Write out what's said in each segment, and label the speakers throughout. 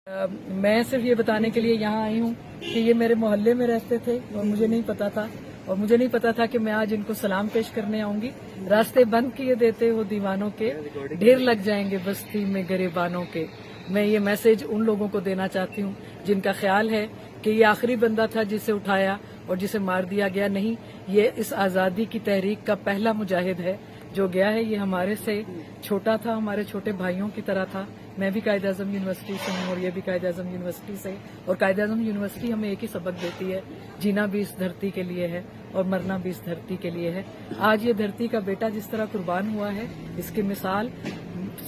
Speaker 1: मैं सिर्फ ये बताने के लिए यहाँ आई हूँ कि ये मेरे मोहल्ले में रहते थे और मुझे नहीं पता था, और मुझे नहीं पता था कि मैं आज इनको सलाम पेश करने आऊंगी। रास्ते बंद किए देते हो दीवानों के, ढेर लग जाएंगे बस्ती में गरीबानों के। मैं ये मैसेज उन लोगों को देना चाहती हूँ जिनका ख्याल है कि ये आखिरी बंदा था जिसे उठाया और जिसे मार दिया गया। नहीं, ये इस आज़ादी की तहरीक का पहला मुजाहिद है जो गया है। ये हमारे से छोटा था, हमारे छोटे भाइयों की तरह था। मैं भी कायद आज़म यूनिवर्सिटी से हूँ और ये भी कायद आज़म यूनिवर्सिटी से। और कायद आज़म यूनिवर्सिटी हमें एक ही सबक देती है, जीना भी इस धरती के लिए है और मरना भी इस धरती के लिए है। आज ये धरती का बेटा जिस तरह कुर्बान हुआ है, इसकी मिसाल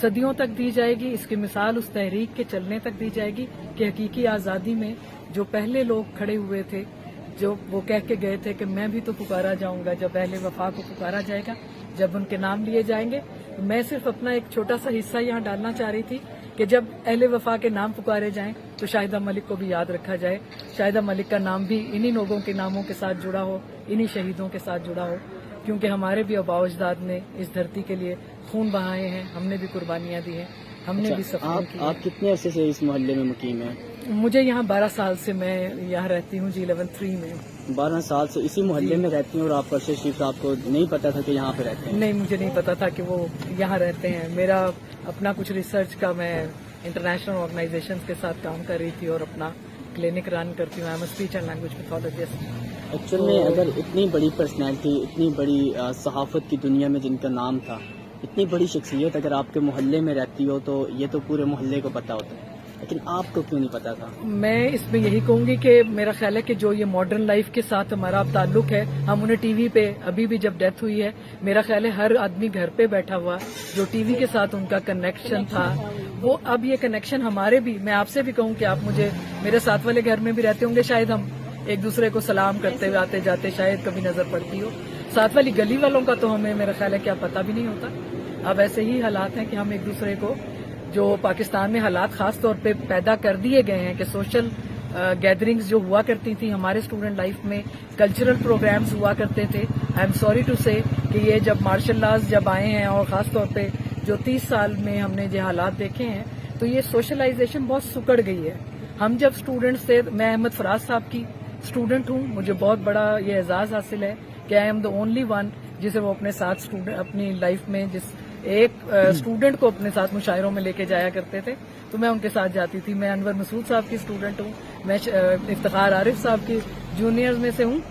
Speaker 1: सदियों तक दी जाएगी। इसकी मिसाल उस तहरीक के चलने तक दी जाएगी कि हकीकी आज़ादी में जो पहले लोग खड़े हुए थे, जो वो कह के गए थे कि मैं भी तो पुकारा जाऊंगा जब अहले वफा को पुकारा जाएगा, जब उनके नाम लिए जाएंगे। तो मैं सिर्फ अपना एक छोटा सा हिस्सा यहाँ डालना चाह रही थी कि जब अहले वफा के नाम पुकारे जाएं तो शाहिदा मलिक को भी याद रखा जाए। शाहिदा मलिक का नाम भी इन्हीं लोगों के नामों के साथ जुड़ा हो, इन्हीं शहीदों के साथ जुड़ा हो, क्योंकि हमारे भी आबा अजदाद ने इस धरती के लिए खून बहाए हैं, हमने भी कुर्बानियां दी हैं, हमने भी सफर की।
Speaker 2: आप कितने अरसे से इस मोहल्ले में मुकीम हैं?
Speaker 1: मुझे यहाँ 12 साल से मैं यहाँ रहती हूँ G11-3 में।
Speaker 2: 12 साल से इसी मोहल्ले में रहती हैं और आप अरशद शरीफ साहब को नहीं पता था कि यहाँ पे रहते हैं?
Speaker 1: नहीं, मुझे नहीं पता था कि वो यहाँ रहते हैं। मेरा अपना कुछ रिसर्च का, मैं इंटरनेशनल ऑर्गेनाइजेशंस के साथ काम कर रही थी और अपना क्लिनिक रन करती हूँ। I am speech and language pathologist.
Speaker 2: Actual में अगर इतनी बड़ी पर्सनैलिटी, इतनी बड़ी सहाफ़त की दुनिया में जिनका नाम था, इतनी बड़ी शख्सियत अगर आपके मोहल्ले में रहती हो तो ये तो पूरे मोहल्ले को पता होता है, लेकिन आपको क्यों नहीं पता था?
Speaker 1: मैं इसमें यही कहूंगी कि मेरा ख्याल है कि जो ये मॉडर्न लाइफ के साथ हमारा अब ताल्लुक है, हम उन्हें टीवी पे, अभी भी जब डेथ हुई है, मेरा ख्याल है हर आदमी घर पे बैठा हुआ जो टीवी के साथ उनका कनेक्शन था, वो अब ये कनेक्शन हमारे भी, मैं आपसे भी कहूँ कि आप मुझे मेरे साथ वाले घर में भी रहते होंगे, शायद हम एक दूसरे को सलाम करते हुए आते जाते शायद कभी नजर पड़ती हो। साथ वाली गली वालों का तो हमें, मेरा ख्याल है, क्या पता भी नहीं होता। अब ऐसे ही हालात हैं कि हम एक दूसरे को, जो पाकिस्तान में हालात खास तौर पे पैदा कर दिए गए हैं कि सोशल गैदरिंग्स जो हुआ करती थी हमारे स्टूडेंट लाइफ में, कल्चरल प्रोग्राम्स हुआ करते थे। आई एम सॉरी टू से कि ये जब मार्शल लॉज जब आए हैं और खास तौर पे जो 30 साल में हमने जो हालात देखे हैं, तो ये सोशलाइजेशन बहुत सुकड़ गई है। हम जब स्टूडेंट्स थे, मैं अहमद फराज साहब की स्टूडेंट हूँ, मुझे बहुत बड़ा ये एजाज हासिल है कि I am the only one जिसे वो अपने साथ स्टूडेंट अपनी लाइफ में जिस एक स्टूडेंट को अपने साथ मुशायरों में लेके जाया करते थे, तो मैं उनके साथ जाती थी। मैं अनवर मसूद साहब की स्टूडेंट हूँ, मैं इफ्तिखार आरिफ साहब की जूनियर्स में से हूँ।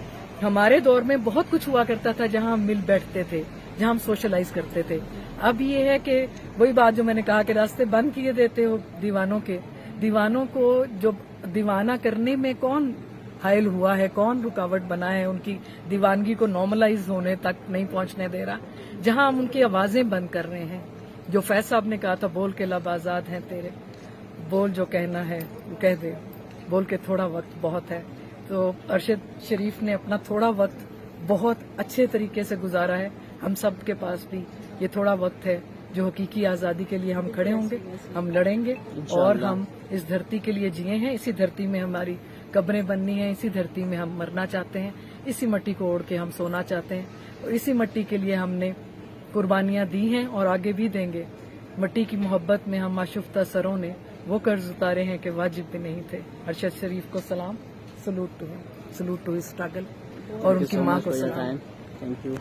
Speaker 1: हमारे दौर में बहुत कुछ हुआ करता था जहाँ हम मिल बैठते थे, जहाँ हम सोशलाइज करते थे। अब ये है कि वही बात जो मैंने कहा कि रास्ते बंद किए देते हो दीवानों के। दीवानों को जो दीवाना करने में कौन हायल हुआ है, कौन रुकावट बना है, उनकी दीवानगी को नॉर्मलाइज होने तक नहीं पहुंचने दे रहा, जहां हम उनकी आवाजें बंद कर रहे हैं। जो फैज साहब ने कहा था, बोल के लब आजाद हैं तेरे, बोल जो कहना है वो कह दे, बोल के थोड़ा वक्त बहुत है। तो अरशद शरीफ ने अपना थोड़ा वक्त बहुत अच्छे तरीके से गुजारा है। हम सब के पास भी ये थोड़ा वक्त है जो हकीकी आज़ादी के लिए हम खड़े होंगे, हम लड़ेंगे और हम इस धरती के लिए जिए हैं। इसी धरती में हमारी कब्रें बननी हैं, इसी धरती में हम मरना चाहते हैं, इसी मिट्टी को ओढ़ के हम सोना चाहते हैं और इसी मिट्टी के लिए हमने कुर्बानियां दी हैं और आगे भी देंगे। मिट्टी की मोहब्बत में हम माशुफ्ता सरों ने वो कर्ज उतारे हैं कि वाजिब भी नहीं थे। अरशद शरीफ को सलाम, salute to him, salute to his struggle, और उनकी माँ को सलाम।
Speaker 2: Thank you.